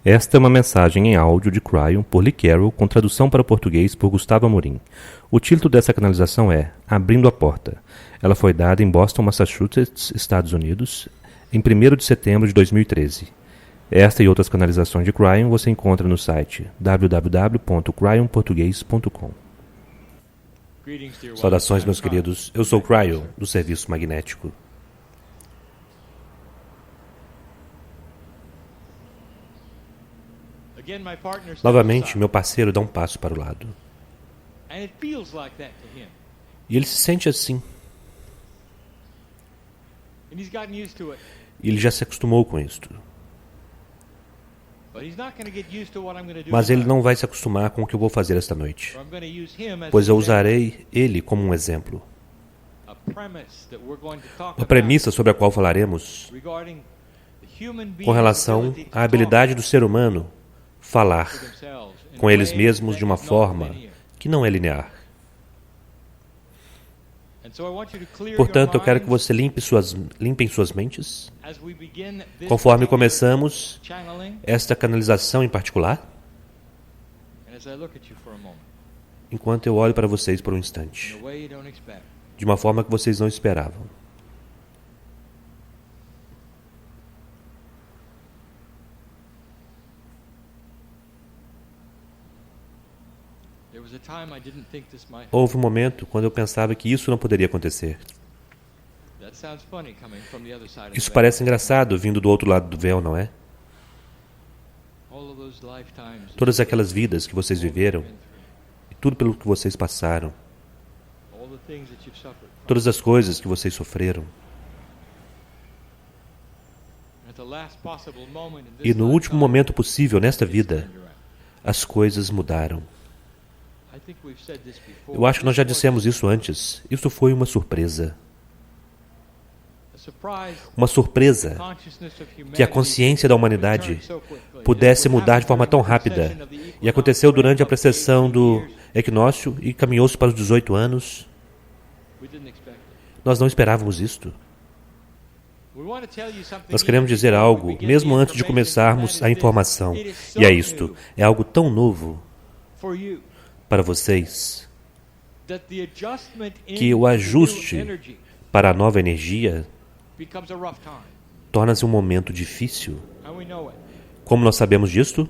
Esta é uma mensagem em áudio de Cryon por Lee Carroll, com tradução para o português por Gustavo Amorim. O título dessa canalização é Abrindo a Porta. Ela foi dada em Boston, Massachusetts, Estados Unidos, em 1º de setembro de 2013. Esta e outras canalizações de Cryon você encontra no site www.cryonportugues.com. Saudações, meus queridos. Eu sou Cryon, do Serviço Magnético. Novamente, meu parceiro dá um passo para o lado. E ele se sente assim. E ele já se acostumou com isto. Mas ele não vai se acostumar com o que eu vou fazer esta noite, pois eu usarei ele como um exemplo. Uma premissa sobre a qual falaremos com relação à habilidade do ser humano falar com eles mesmos de uma forma que não é linear. Portanto, eu quero que você limpem suas mentes conforme começamos esta canalização em particular, enquanto eu olho para vocês por um instante, de uma forma que vocês não esperavam. Houve um momento quando eu pensava que isso não poderia acontecer. Isso parece engraçado vindo do outro lado do véu, não é? Todas aquelas vidas que vocês viveram e tudo pelo que vocês passaram, todas as coisas que vocês sofreram. E no último momento possível nesta vida, as coisas mudaram. Eu acho que nós já dissemos isso antes. Isso foi uma surpresa. Uma surpresa que a consciência da humanidade pudesse mudar de forma tão rápida. E aconteceu durante a precessão do equinócio e caminhou-se para os 18 anos. Nós não esperávamos isto. Nós queremos dizer algo, mesmo antes de começarmos a informação. E é isto. É algo tão novo para vocês, que o ajuste para a nova energia torna-se um momento difícil. Como nós sabemos disto?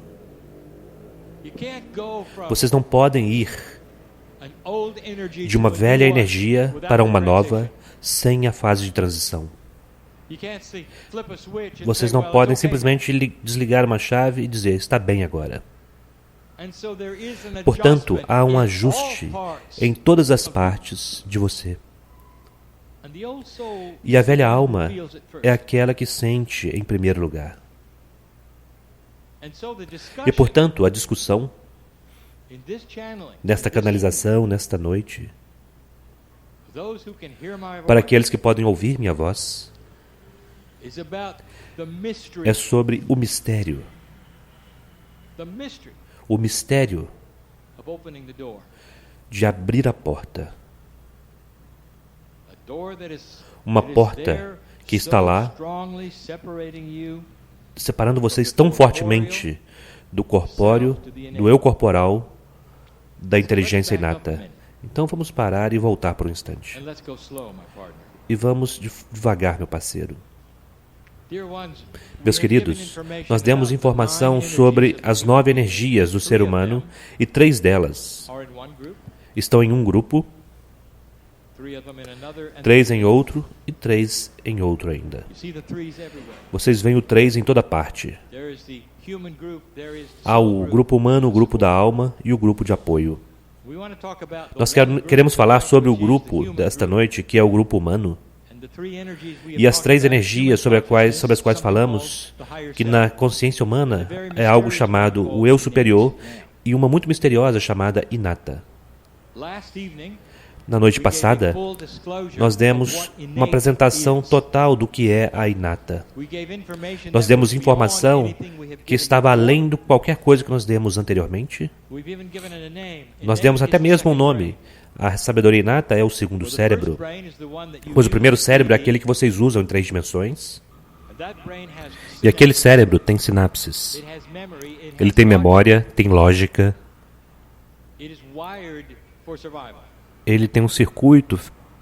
Vocês não podem ir de uma velha energia para uma nova sem a fase de transição. Vocês não podem simplesmente desligar uma chave e dizer, está bem agora. Portanto, há um ajuste em todas as partes de você. E a velha alma é aquela que sente em primeiro lugar. E, portanto, a discussão nesta canalização, nesta noite, para aqueles que podem ouvir minha voz, é sobre o mistério. O mistério de abrir a porta. Uma porta que está lá, separando vocês tão fortemente do corpóreo, do eu corporal, da inteligência inata. Então vamos parar e voltar por um instante. E vamos devagar, meu parceiro. Meus queridos, nós demos informação sobre as 9 energias do ser humano e 3 delas estão em um grupo, 3 em outro e 3 em outro ainda. Vocês veem o 3 em toda parte. Há o grupo humano, o grupo da alma e o grupo de apoio. Nós queremos falar sobre o grupo desta noite, que é o grupo humano. E as 3 energias sobre as quais falamos, que na consciência humana é algo chamado o eu superior e uma muito misteriosa chamada inata. Na noite passada, nós demos uma apresentação total do que é a inata. Nós demos informação que estava além de qualquer coisa que nós demos anteriormente. Nós demos até mesmo um nome. A sabedoria inata é o segundo cérebro, pois o primeiro cérebro é aquele que vocês usam em 3 dimensões. E aquele cérebro tem sinapses. Ele tem memória, tem lógica. Ele tem um circuito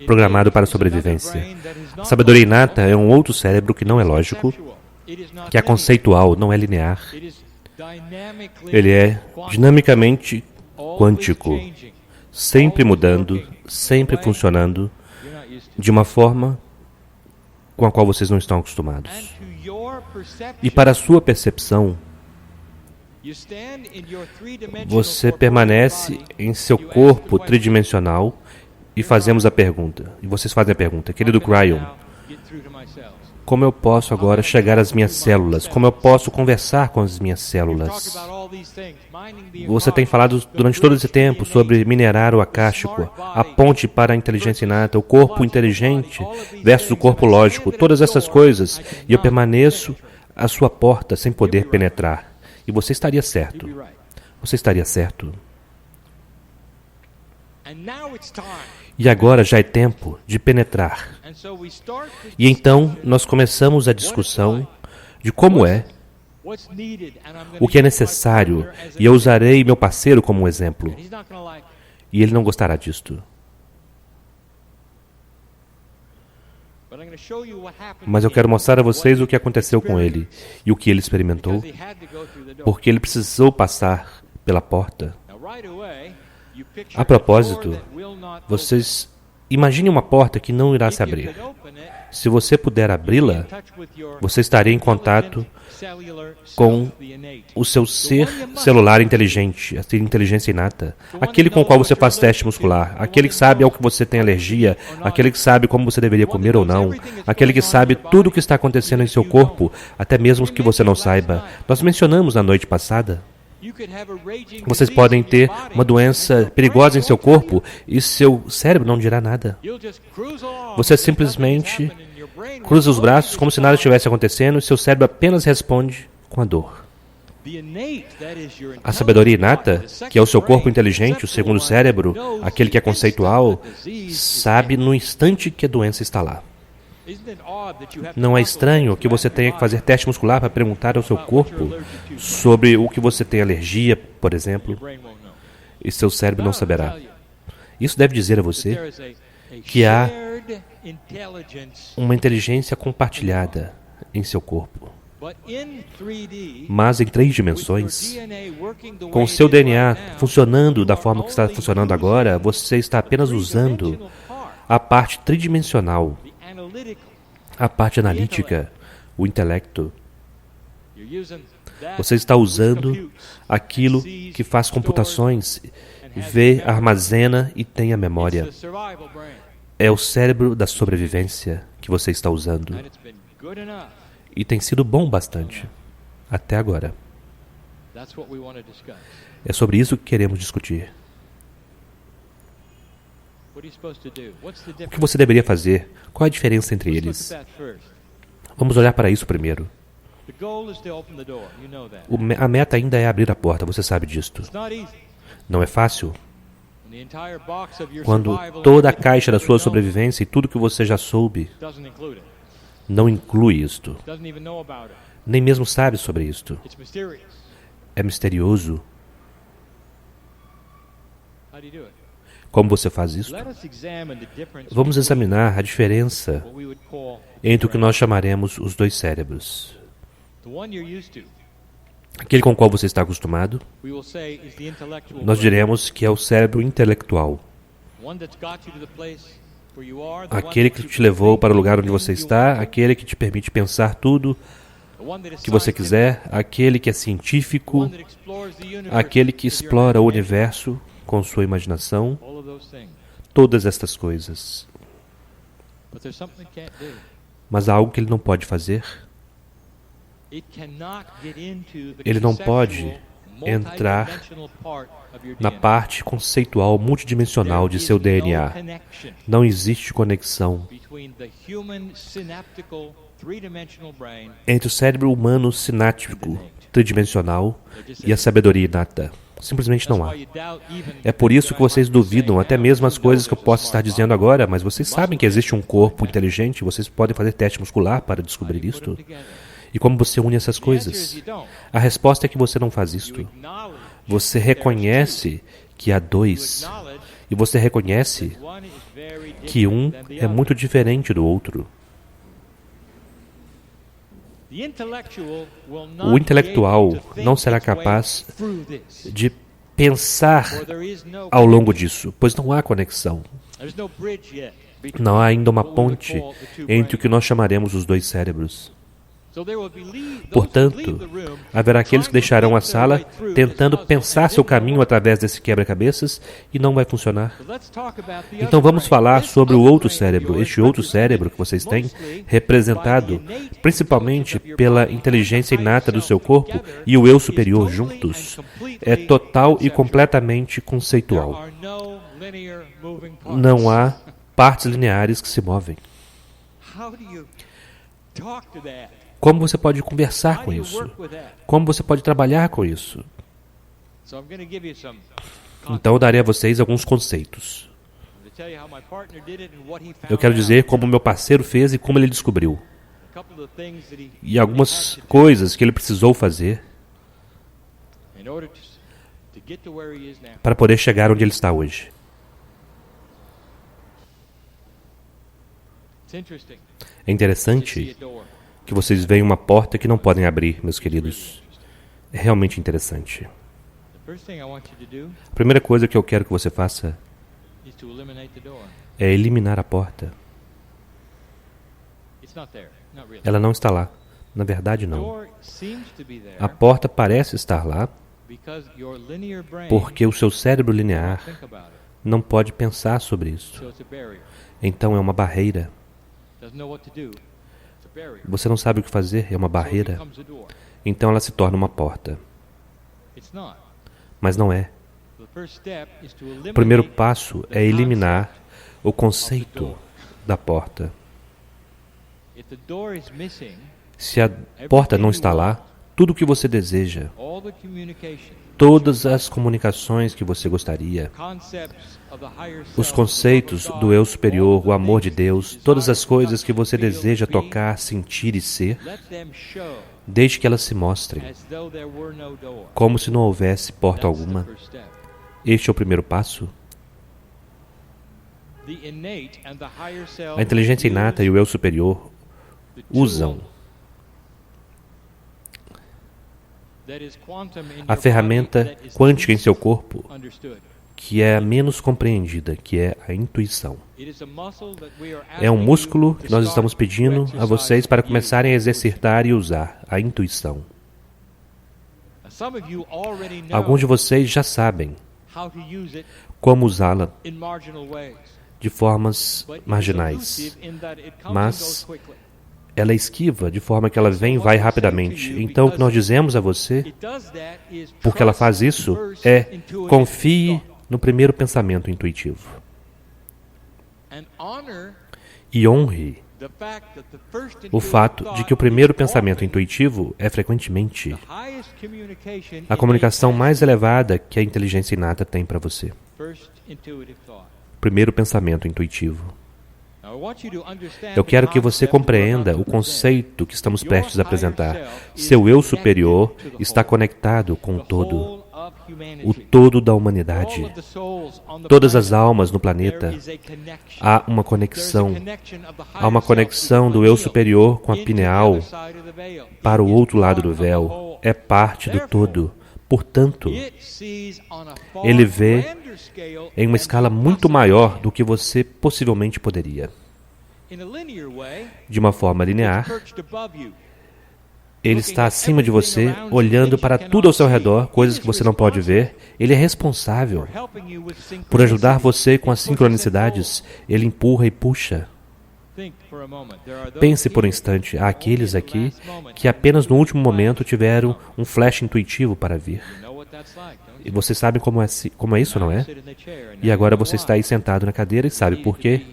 programado para a sobrevivência. A sabedoria inata é um outro cérebro que não é lógico, que é conceitual, não é linear. Ele é dinamicamente quântico, sempre mudando, sempre funcionando de uma forma com a qual vocês não estão acostumados. E para a sua percepção, você permanece em seu corpo tridimensional e fazemos a pergunta. E vocês fazem a pergunta: querido Cryon, como eu posso agora chegar às minhas células? Como eu posso conversar com as minhas células? Você tem falado durante todo esse tempo sobre minerar o akáshico, a ponte para a inteligência inata, o corpo inteligente versus o corpo lógico, todas essas coisas, e eu permaneço à sua porta sem poder penetrar. E você estaria certo. Você estaria certo. E agora já é tempo de penetrar. E então nós começamos a discussão de como é, o que é necessário, e eu usarei meu parceiro como um exemplo. E ele não gostará disto. Mas eu quero mostrar a vocês o que aconteceu com ele e o que ele experimentou, porque ele precisou passar pela porta. A propósito, vocês imaginem uma porta que não irá se abrir. Se você puder abri-la, você estaria em contato com o seu ser celular inteligente, a inteligência inata, aquele com o qual você faz teste muscular, aquele que sabe ao que você tem alergia, aquele que sabe como você deveria comer ou não, aquele que sabe tudo o que está acontecendo em seu corpo, até mesmo que você não saiba. Nós mencionamos na noite passada. Vocês podem ter uma doença perigosa em seu corpo e seu cérebro não dirá nada. Você simplesmente cruza os braços como se nada estivesse acontecendo e seu cérebro apenas responde com a dor. A sabedoria inata, que é o seu corpo inteligente, o segundo cérebro, aquele que é conceitual, sabe no instante que a doença está lá. Não é estranho que você tenha que fazer teste muscular para perguntar ao seu corpo sobre o que você tem alergia, por exemplo, e seu cérebro não saberá. Isso deve dizer a você que há uma inteligência compartilhada em seu corpo. Mas em 3 dimensões, com o seu DNA funcionando da forma que está funcionando agora, você está apenas usando a parte tridimensional, a parte analítica, o intelecto. Você está usando aquilo que faz computações, vê, armazena e tem a memória. É o cérebro da sobrevivência que você está usando. E tem sido bom bastante, até agora. É sobre isso que queremos discutir. O que você deveria fazer? Qual a diferença entre eles? Vamos olhar para isso primeiro. A meta ainda é abrir a porta, você sabe disto. Não é fácil. Quando toda a caixa da sua sobrevivência e tudo que você já soube não inclui isto. Nem mesmo sabe sobre isto. É misterioso. Como você faz isso? Vamos examinar a diferença entre o que nós chamaremos os 2 cérebros. Aquele com o qual você está acostumado, nós diremos que é o cérebro intelectual. Aquele que te levou para o lugar onde você está, aquele que te permite pensar tudo que você quiser, aquele que é científico, aquele que explora o universo com sua imaginação, todas estas coisas. Mas há algo que ele não pode fazer. Ele não pode entrar na parte conceitual multidimensional de seu DNA. Não existe conexão entre o cérebro humano sináptico tridimensional e a sabedoria inata. Simplesmente não há. É por isso que vocês duvidam até mesmo as coisas que eu posso estar dizendo agora, mas vocês sabem que existe um corpo inteligente, vocês podem fazer teste muscular para descobrir isto. E como você une essas coisas? A resposta é que você não faz isto. Você reconhece que há dois, e você reconhece que um é muito diferente do outro. O intelectual não será capaz de pensar ao longo disso, pois não há conexão. Não há ainda uma ponte entre o que nós chamaremos os dois cérebros. Portanto, haverá aqueles que deixarão a sala tentando pensar seu caminho através desse quebra-cabeças e não vai funcionar. Então vamos falar sobre o outro cérebro. Este outro cérebro que vocês têm, representado principalmente pela inteligência inata do seu corpo e o eu superior juntos, é total e completamente conceitual. Não há partes lineares que se movem. Como você pode conversar com isso? Como você pode trabalhar com isso? Então eu darei a vocês alguns conceitos. Eu quero dizer como meu parceiro fez e como ele descobriu. E algumas coisas que ele precisou fazer para poder chegar onde ele está hoje. É interessante que vocês veem uma porta que não podem abrir, meus queridos. É realmente interessante. A primeira coisa que eu quero que você faça é eliminar a porta. Ela não está lá. Na verdade, não. A porta parece estar lá porque o seu cérebro linear não pode pensar sobre isso. Então é uma barreira. Você não sabe o que fazer, é uma barreira. Então ela se torna uma porta. Mas não é. O primeiro passo é eliminar o conceito da porta. Se a porta não está lá, tudo o que você deseja, todas as comunicações que você gostaria, os conceitos do eu superior, o amor de Deus, todas as coisas que você deseja tocar, sentir e ser, deixe que elas se mostrem, como se não houvesse porta alguma. Este é o primeiro passo. A inteligência inata e o eu superior usam a ferramenta quântica em seu corpo, que é a menos compreendida, que é a intuição. É um músculo que nós estamos pedindo a vocês para começarem a exercitar e usar, a intuição. Alguns de vocês já sabem como usá-la de formas marginais, mas ela é esquiva, de forma que ela vem e vai rapidamente. Então, o que nós dizemos a você, porque ela faz isso, é confie no primeiro pensamento intuitivo. E honre o fato de que o primeiro pensamento intuitivo é frequentemente a comunicação mais elevada que a inteligência inata tem para você. Primeiro pensamento intuitivo. Eu quero que você compreenda o conceito que estamos prestes a apresentar. Seu eu superior está conectado com o todo da humanidade. Todas as almas no planeta, há uma conexão. Há uma conexão do eu superior com a pineal para o outro lado do véu. É parte do todo. Portanto, ele vê em uma escala muito maior do que você possivelmente poderia. De uma forma linear, ele está acima de você, olhando para tudo ao seu redor, coisas que você não pode ver. Ele é responsável por ajudar você com as sincronicidades. Ele empurra e puxa. Pense por um instante, há aqueles aqui que apenas no último momento tiveram um flash intuitivo para vir. E você sabe como é isso, não é? E agora você está aí sentado na cadeira e sabe por quê?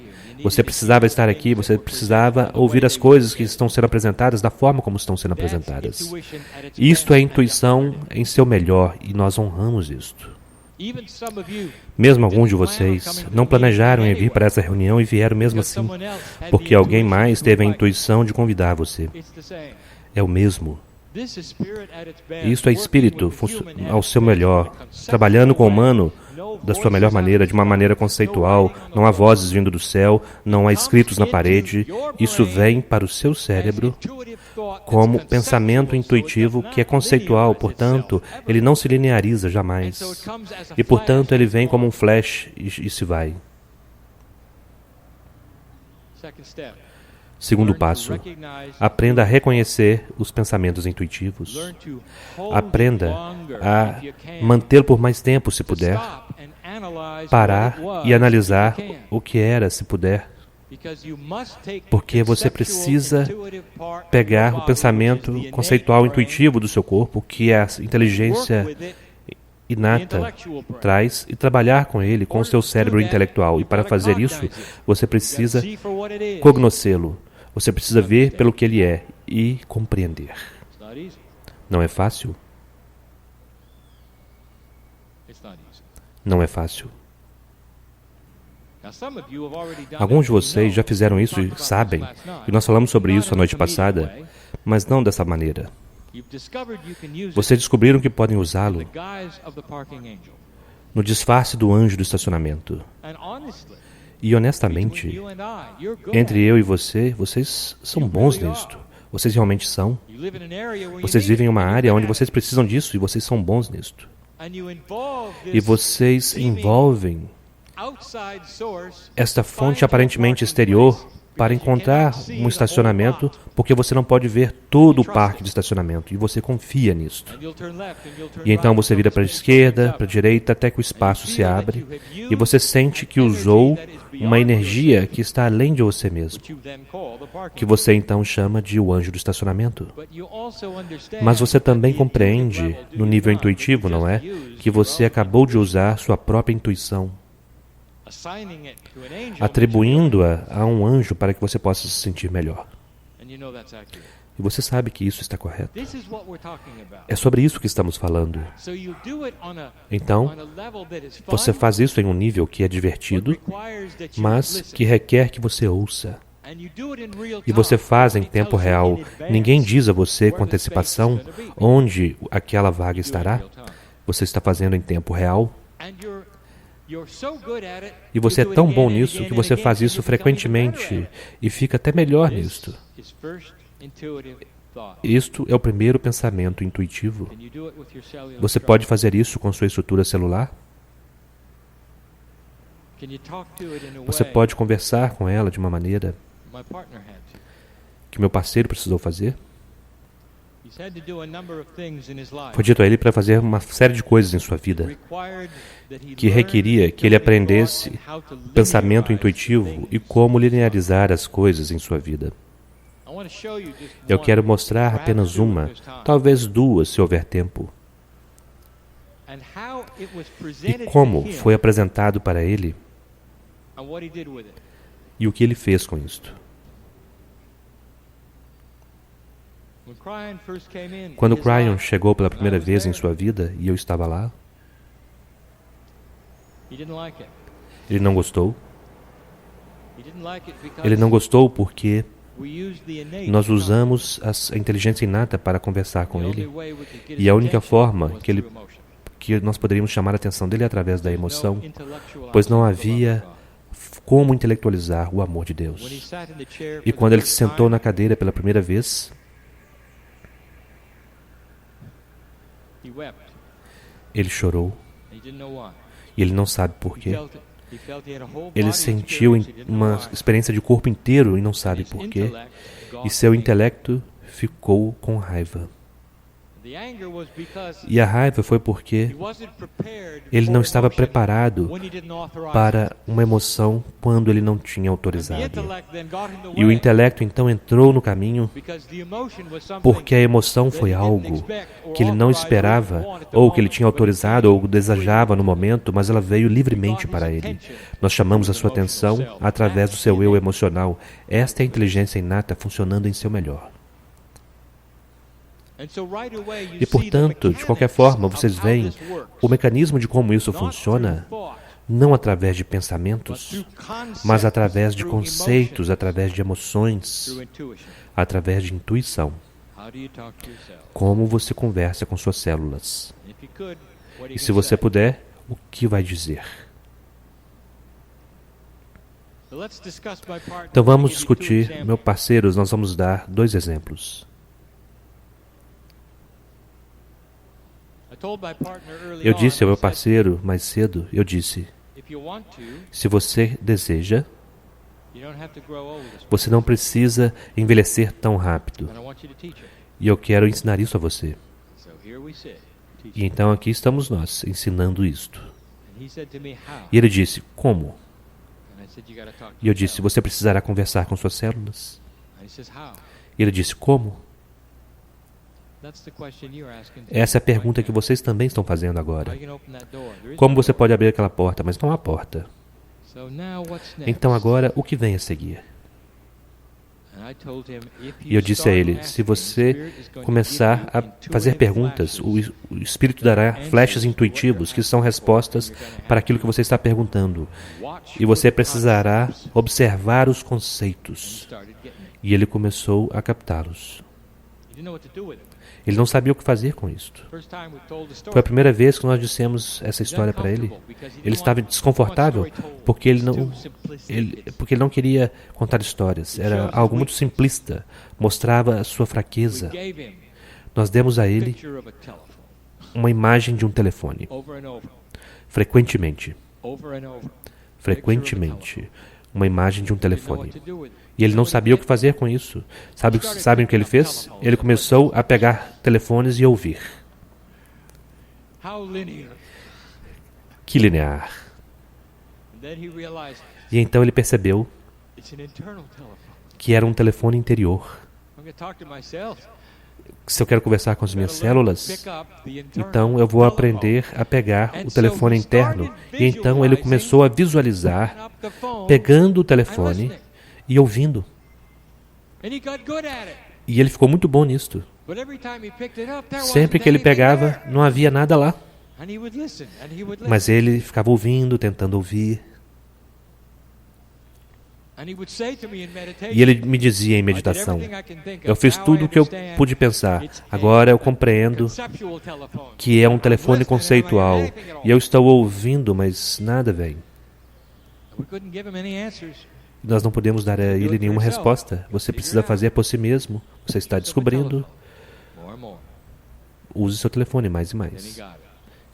Você precisava estar aqui, você precisava ouvir as coisas que estão sendo apresentadas da forma como estão sendo apresentadas. Isto é intuição em seu melhor e nós honramos isto. Mesmo alguns de vocês não planejaram em vir para essa reunião e vieram mesmo assim, porque alguém mais teve a intuição de convidar você. É o mesmo. Isto é espírito ao seu melhor, trabalhando com o humano da sua melhor maneira, de uma maneira conceitual. Não há vozes vindo do céu, não há escritos na parede. Isso vem para o seu cérebro como pensamento intuitivo que é conceitual, portanto, ele não se lineariza jamais. E, portanto, ele vem como um flash e se vai. Segundo passo, aprenda a reconhecer os pensamentos intuitivos. Aprenda a mantê-lo por mais tempo, se puder. Parar e analisar o que era, se puder. Porque você precisa pegar o pensamento conceitual intuitivo do seu corpo, que a inteligência inata traz, e trabalhar com ele, com o seu cérebro intelectual. E para fazer isso, você precisa cognoscê-lo. Você precisa ver pelo que ele é e compreender. Não é fácil? Não é fácil. Alguns de vocês já fizeram isso e sabem, e nós falamos sobre isso a noite passada, mas não dessa maneira. Vocês descobriram que podem usá-lo no disfarce do anjo do estacionamento. E honestamente, entre eu e você, vocês são bons nisto. Vocês realmente são. Vocês vivem em uma área onde vocês precisam disso e vocês são bons nisto. E vocês envolvem esta fonte aparentemente exterior para encontrar um estacionamento, porque você não pode ver todo o parque de estacionamento, e você confia nisto. E então você vira para a esquerda, para a direita, até que o espaço se abre, e você sente que usou uma energia que está além de você mesmo, que você então chama de o anjo do estacionamento. Mas você também compreende, no nível intuitivo, não é? Que você acabou de usar sua própria intuição, atribuindo-a a um anjo para que você possa se sentir melhor. E você sabe que isso está correto. É sobre isso que estamos falando. Então, você faz isso em um nível que é divertido, mas que requer que você ouça. E você faz em tempo real. Ninguém diz a você com antecipação onde aquela vaga estará. Você está fazendo em tempo real. E você é tão bom nisso que você faz isso frequentemente e fica até melhor nisto. Isto é o primeiro pensamento intuitivo. Você pode fazer isso com sua estrutura celular? Você pode conversar com ela de uma maneira que meu parceiro precisou fazer? Foi dito a ele para fazer uma série de coisas em sua vida que requeria que ele aprendesse o pensamento intuitivo e como linearizar as coisas em sua vida. Eu quero mostrar apenas uma, talvez duas, se houver tempo. E como foi apresentado para ele e o que ele fez com isto. Quando Cryon chegou pela primeira vez em sua vida e eu estava lá, ele não gostou. Ele não gostou porque nós usamos a inteligência inata para conversar com ele. E a única forma que nós poderíamos chamar a atenção dele é através da emoção, pois não havia como intelectualizar o amor de Deus. E quando ele se sentou na cadeira pela primeira vez, ele chorou. E ele não sabe por quê. Ele sentiu uma experiência de corpo inteiro e não sabe por quê. E seu intelecto ficou com raiva. E a raiva foi porque ele não estava preparado para uma emoção quando ele não tinha autorizado. E o intelecto então entrou no caminho porque a emoção foi algo que ele não esperava, ou que ele tinha autorizado, ou desejava no momento, mas ela veio livremente para ele. Nós chamamos a sua atenção através do seu eu emocional. Esta é a inteligência inata funcionando em seu melhor. E, portanto, de qualquer forma, vocês veem o mecanismo de como isso funciona, não através de pensamentos, mas através de conceitos, através de emoções, através de intuição. Como você conversa com suas células. E se você puder, o que vai dizer? Então vamos discutir, meus parceiros, nós vamos dar 2 exemplos. Eu disse ao meu parceiro mais cedo, eu disse, se você deseja, você não precisa envelhecer tão rápido. E eu quero ensinar isso a você. E então aqui estamos nós, ensinando isto. E ele disse, como? E eu disse, você precisará conversar com suas células. E ele disse, como? Essa é a pergunta que vocês também estão fazendo agora. Como você pode abrir aquela porta, mas não há porta? Então agora, o que vem a seguir? E eu disse a ele, se você começar a fazer perguntas, o Espírito dará flechas intuitivos, que são respostas para aquilo que você está perguntando. E você precisará observar os conceitos. E ele começou a captá-los. Ele não sabia o que fazer com isto. Foi a primeira vez que nós dissemos essa história para ele. Ele estava desconfortável porque ele não queria contar histórias. Era algo muito simplista. Mostrava a sua fraqueza. Nós demos a ele uma imagem de um telefone. Frequentemente. Uma imagem de um telefone. E ele não sabia o que fazer com isso. Sabem o que ele fez? Ele começou a pegar telefones e ouvir. Que linear. E então ele percebeu que era um telefone interior. Se eu quero conversar com as minhas células, então eu vou aprender a pegar o telefone interno. E então ele começou a visualizar, pegando o telefone e ouvindo. E ele ficou muito bom nisto. Sempre que ele pegava, não havia nada lá. Mas ele ficava ouvindo, tentando ouvir. E ele me dizia em meditação, eu fiz tudo o que eu pude pensar. Agora eu compreendo que é um telefone conceitual. E eu estou ouvindo, mas nada vem. Nós não podemos dar a ele nenhuma resposta. Você precisa fazer por si mesmo. Você está descobrindo. Use seu telefone mais e mais.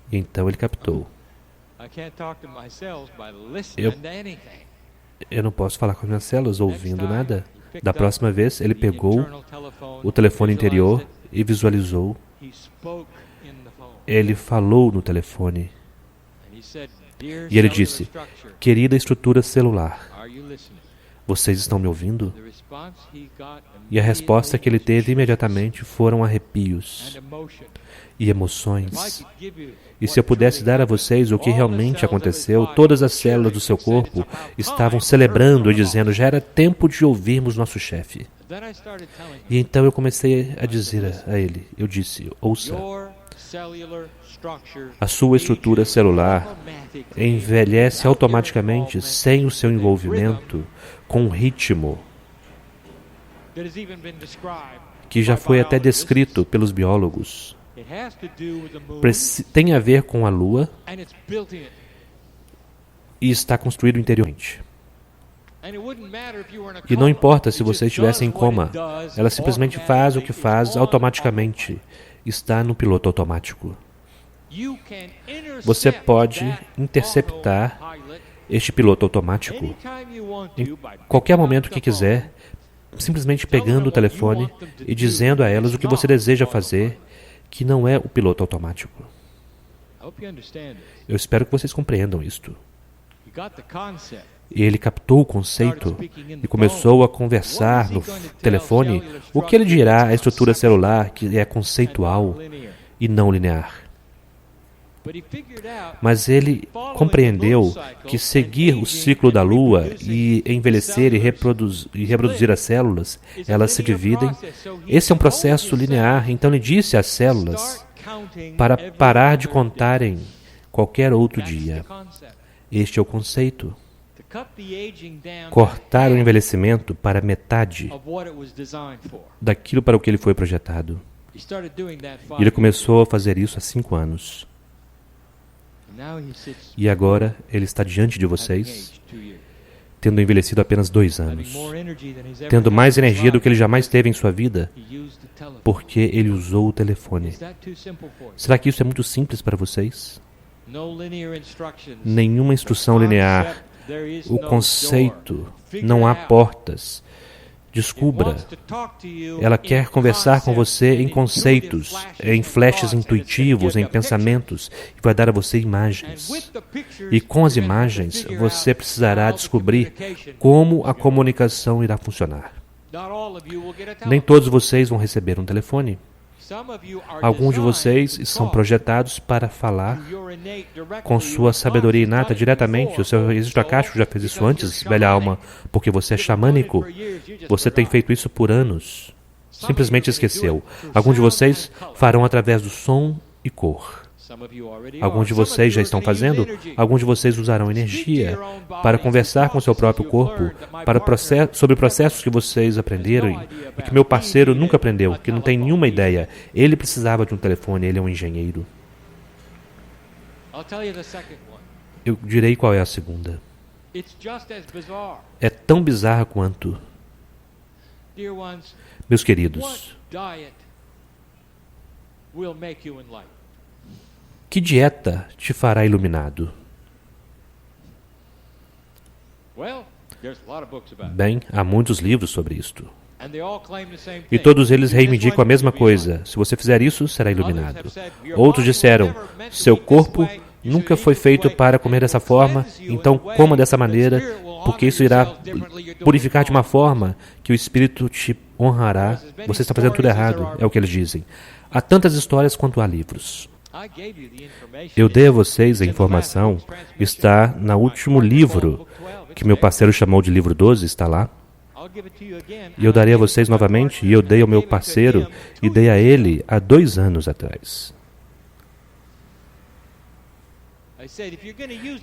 E então ele captou. Eu não posso falar com as minhas células ouvindo nada. Da próxima vez, ele pegou o telefone interior e visualizou. Ele falou no telefone. E ele disse, querida estrutura celular, vocês estão me ouvindo? E a resposta que ele teve imediatamente foram arrepios e emoções. E se eu pudesse dar a vocês o que realmente aconteceu, todas as células do seu corpo estavam celebrando e dizendo, já era tempo de ouvirmos nosso chefe. E então eu comecei a dizer a ele, eu disse, ouça, a sua estrutura celular envelhece automaticamente sem o seu envolvimento com um ritmo que já foi até descrito pelos biólogos. Tem a ver com a Lua e está construído interiormente. E não importa se você estivesse em coma, ela simplesmente faz o que faz automaticamente. Está no piloto automático. Você pode interceptar este piloto automático em qualquer momento que quiser, simplesmente pegando o telefone e dizendo a elas o que você deseja fazer, que não é o piloto automático. Eu espero que vocês compreendam isto. E ele captou o conceito e começou a conversar no telefone. O que ele dirá à estrutura celular que é conceitual e não linear? Mas ele compreendeu que seguir o ciclo da Lua e envelhecer e reproduzir as células, elas se dividem. Esse é um processo linear, então ele disse às células para parar de contarem qualquer outro dia. Este é o conceito. Cortar o envelhecimento para metade daquilo para o que ele foi projetado. E ele começou a fazer isso há 5 anos. E agora ele está diante de vocês, tendo envelhecido apenas 2 anos, tendo mais energia do que ele jamais teve em sua vida, porque ele usou o telefone. Será que isso é muito simples para vocês? Nenhuma instrução linear. O conceito, não há portas. Descubra. Ela quer conversar com você em conceitos, em flashes intuitivos, em pensamentos, e vai dar a você imagens. E com as imagens, você precisará descobrir como a comunicação irá funcionar. Nem todos vocês vão receber um telefone. Alguns de vocês são projetados para falar com sua sabedoria inata diretamente. O seu registro acástico já fez isso antes, velha alma, porque você é xamânico. Você tem feito isso por anos. Simplesmente esqueceu. Alguns de vocês farão através do som e cor. Alguns de vocês já estão fazendo. Alguns de vocês usarão energia para conversar com seu próprio corpo, sobre processos que vocês aprenderam e que meu parceiro nunca aprendeu, que não tem nenhuma ideia. Ele precisava de um telefone, ele é um engenheiro. Eu direi qual é a segunda. É tão bizarra quanto. Meus queridos, que dieta te fará iluminado? Bem, há muitos livros sobre isto. E todos eles reivindicam a mesma coisa. Se você fizer isso, será iluminado. Outros disseram, seu corpo nunca foi feito para comer dessa forma, então coma dessa maneira, porque isso irá purificar de uma forma que o Espírito te honrará. Você está fazendo tudo errado, é o que eles dizem. Há tantas histórias quanto há livros. Eu dei a vocês a informação, está no último livro, que meu parceiro chamou de livro 12, está lá. E eu darei a vocês novamente, e eu dei ao meu parceiro, e dei a ele há 2 anos atrás.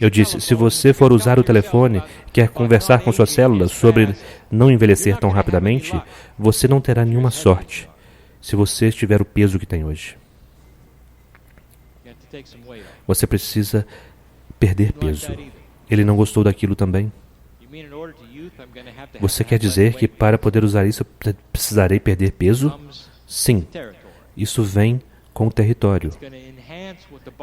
Eu disse, se você for usar o telefone e quer conversar com suas células sobre não envelhecer tão rapidamente, você não terá nenhuma sorte, se você tiver o peso que tem hoje. Você precisa perder peso. Ele não gostou daquilo também. Você quer dizer que para poder usar isso, eu precisarei perder peso? Sim. Isso vem com o território.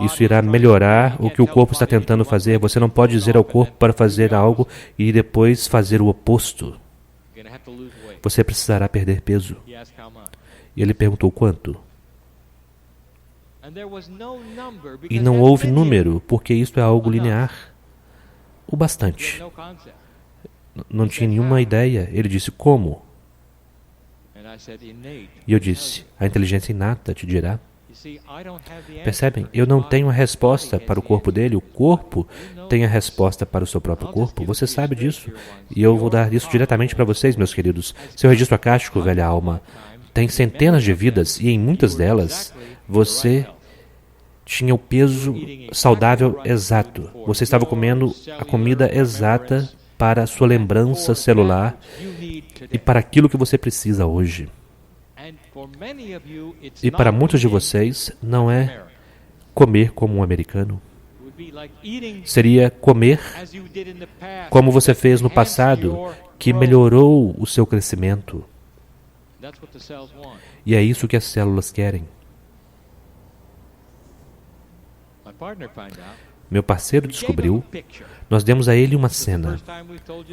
Isso irá melhorar o que o corpo está tentando fazer. Você não pode dizer ao corpo para fazer algo e depois fazer o oposto. Você precisará perder peso. E ele perguntou quanto? E não houve número, porque isto é algo linear. O bastante. Não tinha nenhuma ideia. Ele disse, como? E eu disse, a inteligência inata te dirá. Percebem? Eu não tenho a resposta para o corpo dele. O corpo tem a resposta para o seu próprio corpo. Você sabe disso. E eu vou dar isso diretamente para vocês, meus queridos. Seu registro acástico, velha alma, tem centenas de vidas e em muitas delas você tinha o peso saudável exato. Você estava comendo a comida exata para a sua lembrança celular e para aquilo que você precisa hoje. E para muitos de vocês, não é comer como um americano. Seria comer como você fez no passado, que melhorou o seu crescimento. E é isso que as células querem. Meu parceiro descobriu, nós demos a ele uma cena.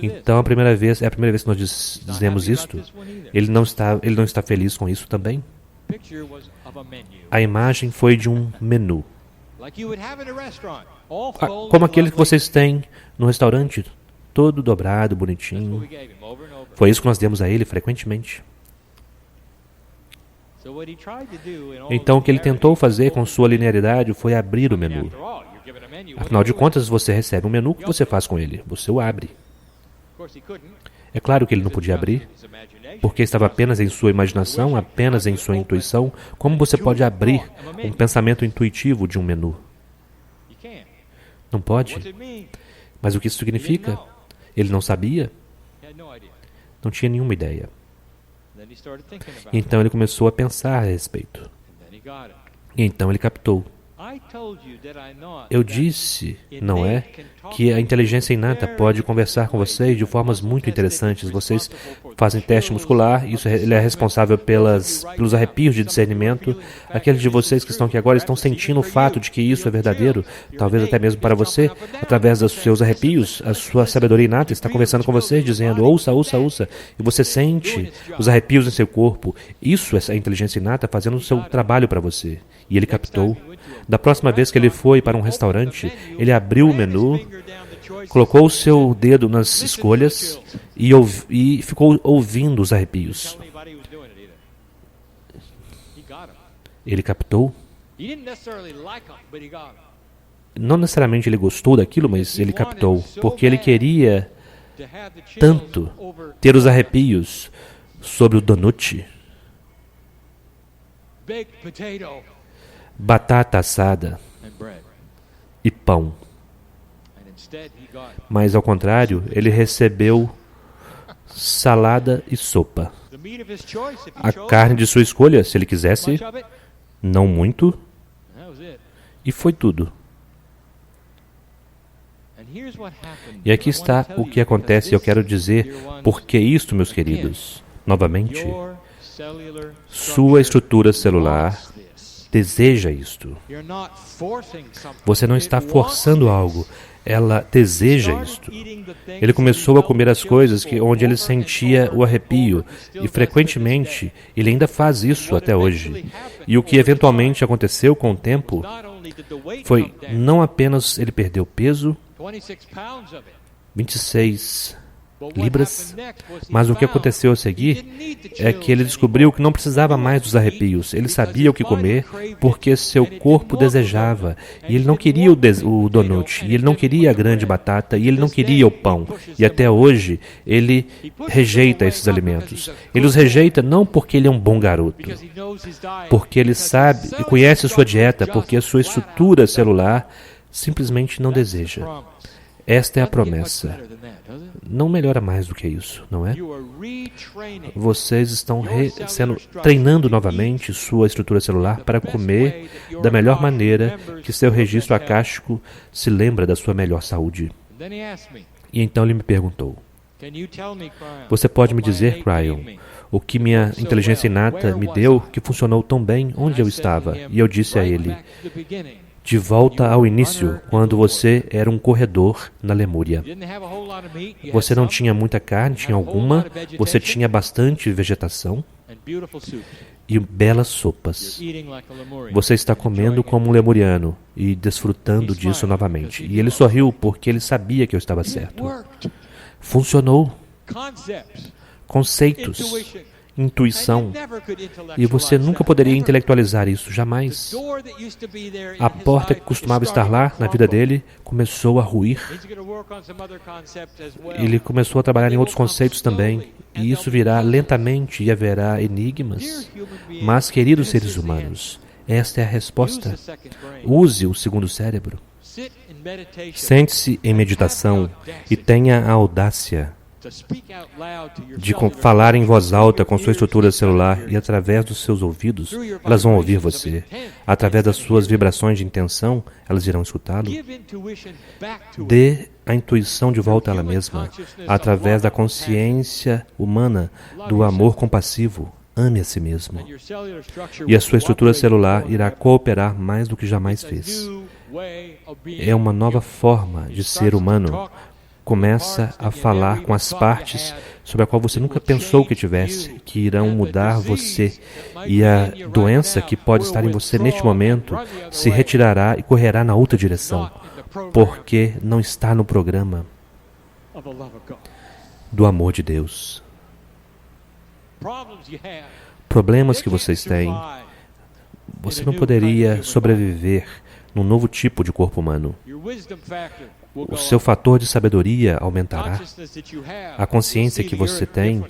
Então é a primeira vez que nós dizemos isto. Ele não está feliz com isso também. A imagem foi de um menu, como aquele que vocês têm no restaurante, todo dobrado, bonitinho. Foi isso que nós demos a ele frequentemente. Então, o que ele tentou fazer com sua linearidade foi abrir o menu. Afinal de contas, você recebe um menu, o que você faz com ele? Você o abre. É claro que ele não podia abrir, porque estava apenas em sua imaginação, apenas em sua intuição. Como você pode abrir um pensamento intuitivo de um menu? Não pode. Mas o que isso significa? Ele não sabia? Não tinha nenhuma ideia. Então ele começou a pensar a respeito. E então ele captou. Eu disse, não é, que a inteligência inata pode conversar com vocês de formas muito interessantes. Vocês fazem teste muscular, ele é responsável pelos arrepios de discernimento. Aqueles de vocês que estão aqui agora estão sentindo o fato de que isso é verdadeiro, talvez até mesmo para você, através dos seus arrepios, a sua sabedoria inata está conversando com vocês, dizendo, ouça, ouça, ouça, e você sente os arrepios em seu corpo. Isso é a inteligência inata fazendo o seu trabalho para você. E ele captou. Da próxima vez que ele foi para um restaurante, ele abriu o menu, colocou o seu dedo nas escolhas e ficou ouvindo os arrepios. Ele captou. Não necessariamente ele gostou daquilo, mas ele captou, porque ele queria tanto ter os arrepios sobre o donut, batata assada e pão. Mas, ao contrário, ele recebeu salada e sopa. A carne de sua escolha, se ele quisesse, não muito, e foi tudo. E aqui está o que acontece, e eu quero dizer por que isto, meus queridos. Novamente, sua estrutura celular deseja isto. Você não está forçando algo, ela deseja isto. Ele começou a comer as coisas onde ele sentia o arrepio, e frequentemente ele ainda faz isso até hoje. E o que eventualmente aconteceu com o tempo foi não apenas ele perdeu peso, 26 libras, mas o que aconteceu a seguir é que ele descobriu que não precisava mais dos arrepios. Ele sabia o que comer porque seu corpo desejava. E ele não queria o donut, e ele não queria a grande batata, e ele não queria o pão. E até hoje ele rejeita esses alimentos. Ele os rejeita não porque ele é um bom garoto, porque ele sabe e conhece sua dieta, porque a sua estrutura celular simplesmente não deseja. Esta é a promessa. Não melhora mais do que isso, não é? Vocês estão treinando novamente sua estrutura celular para comer da melhor maneira que seu registro acástico se lembra da sua melhor saúde. E então ele me perguntou, você pode me dizer, Cryon, o que minha inteligência inata me deu que funcionou tão bem onde eu estava? E eu disse a ele, de volta ao início, quando você era um corredor na Lemúria. Você não tinha muita carne, tinha alguma, você tinha bastante vegetação e belas sopas. Você está comendo como um lemuriano e desfrutando disso novamente. E ele sorriu porque ele sabia que eu estava certo. Funcionou. Conceitos, intuição, e você nunca poderia intelectualizar isso, jamais. A porta que costumava estar lá na vida dele começou a ruir. Ele começou a trabalhar em outros conceitos também, e isso virá lentamente e haverá enigmas. Mas, queridos seres humanos, esta é a resposta. Use o segundo cérebro. Sente-se em meditação e tenha a audácia de falar em voz alta com sua estrutura celular, e através dos seus ouvidos elas vão ouvir você. Através das suas vibrações de intenção, elas irão escutá-lo. Dê a intuição de volta a ela mesma, através da consciência humana do amor compassivo. Ame a si mesmo. E a sua estrutura celular irá cooperar mais do que jamais fez. É uma nova forma de ser humano. começa a falar com as partes sobre a qual você nunca pensou que tivesse, que irão mudar você. E a doença que pode estar em você neste momento se retirará e correrá na outra direção, porque não está no programa do amor de Deus. Problemas que vocês têm, você não poderia sobreviver num novo tipo de corpo humano. O seu fator de sabedoria aumentará. A consciência que você tem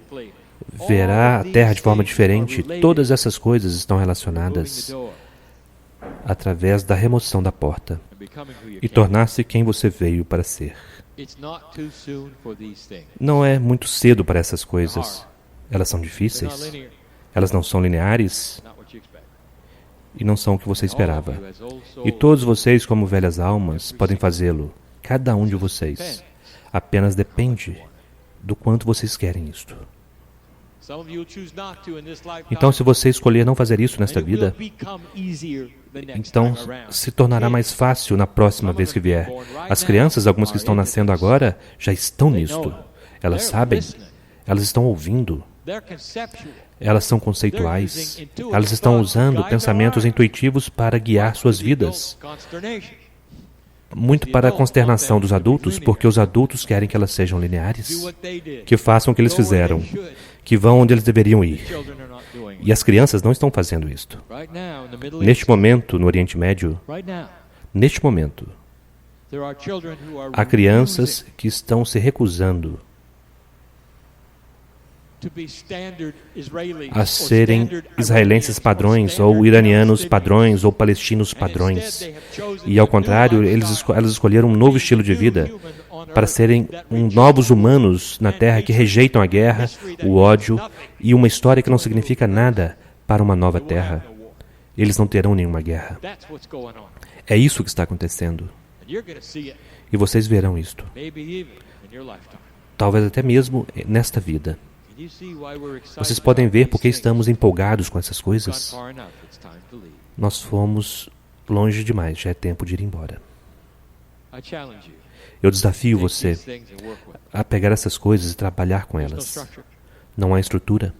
verá a Terra de forma diferente. Todas essas coisas estão relacionadas através da remoção da porta e tornar-se quem você veio para ser. Não é muito cedo para essas coisas. Elas são difíceis. Elas não são lineares e não são o que você esperava. E todos vocês, como velhas almas, podem fazê-lo. Cada um de vocês. Apenas depende do quanto vocês querem isto. Então, se você escolher não fazer isso nesta vida, então se tornará mais fácil na próxima vez que vier. As crianças, algumas que estão nascendo agora, já estão nisto. Elas sabem, elas estão ouvindo. Elas são conceituais. Elas estão usando pensamentos intuitivos para guiar suas vidas. Muito para a consternação dos adultos, porque os adultos querem que elas sejam lineares, que façam o que eles fizeram, que vão onde eles deveriam ir. E as crianças não estão fazendo isto. Neste momento, no Oriente Médio, neste momento, há crianças que estão se recusando a serem israelenses padrões, ou iranianos padrões, ou palestinos padrões. E, ao contrário, elas escolheram um novo estilo de vida para serem novos humanos na Terra que rejeitam a guerra, o ódio e uma história que não significa nada para uma nova Terra. Eles não terão nenhuma guerra. É isso que está acontecendo. E vocês verão isto. Talvez até mesmo nesta vida. Vocês podem ver porque estamos empolgados com essas coisas. Nós fomos longe demais, já é tempo de ir embora. Eu desafio você a pegar essas coisas e trabalhar com elas. Não há estrutura.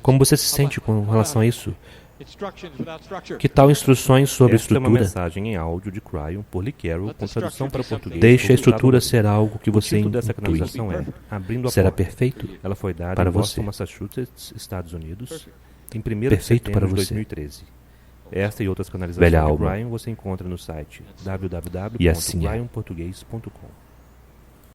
Como você se sente com relação a isso? Que tal instruções sobre estrutura? Esta é uma mensagem em áudio de Cryon por Lee Carroll, com tradução para português. Deixe a estrutura ser algo que você intui. Será perfeito Ela foi dada para em você. Boston, Massachusetts, Estados Unidos, em 1º de Perfeito para setembro de você. 2013. Esta e outras canalizações Velha de alma. Cryon você encontra no site E assim é. www.cryonportuguês.com.